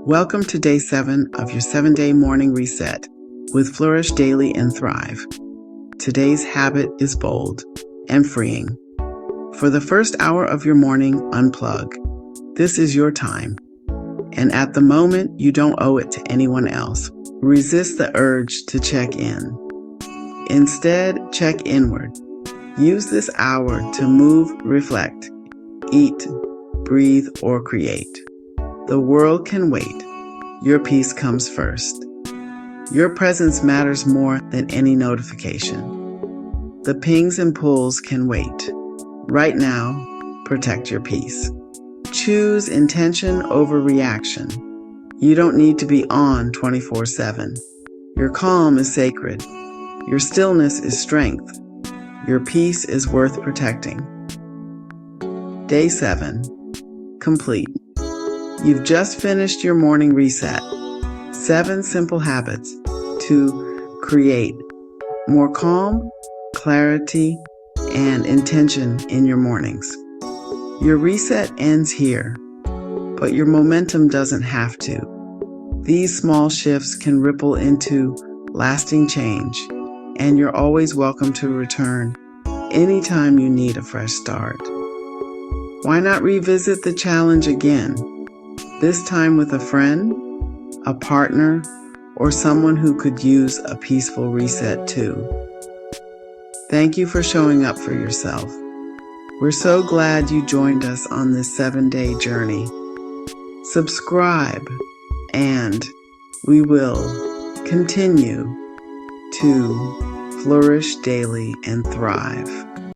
Welcome to day 7 of your 7-day morning reset with Flourish Daily and Thrive. Today's habit is bold and freeing. For the first hour of your morning, unplug. This is your time. And at the moment, you don't owe it to anyone else. Resist the urge to check in. Instead, check inward. Use this hour to move, reflect, eat, breathe, or create. The world can wait. Your peace comes first. Your presence matters more than any notification. The pings and pulls can wait. Right now, protect your peace. Choose intention over reaction. You don't need to be on 24/7. Your calm is sacred. Your stillness is strength. Your peace is worth protecting. Day 7. Complete. You've just finished your morning reset. 7 simple habits to create more calm, clarity, and intention in your mornings. Your reset ends here, but your momentum doesn't have to. These small shifts can ripple into lasting change, and you're always welcome to return anytime you need a fresh start. Why not revisit the challenge again? This time with a friend, a partner, or someone who could use a peaceful reset too. Thank you for showing up for yourself. We're so glad you joined us on this 7-day journey. Subscribe, and we will continue to flourish daily and thrive.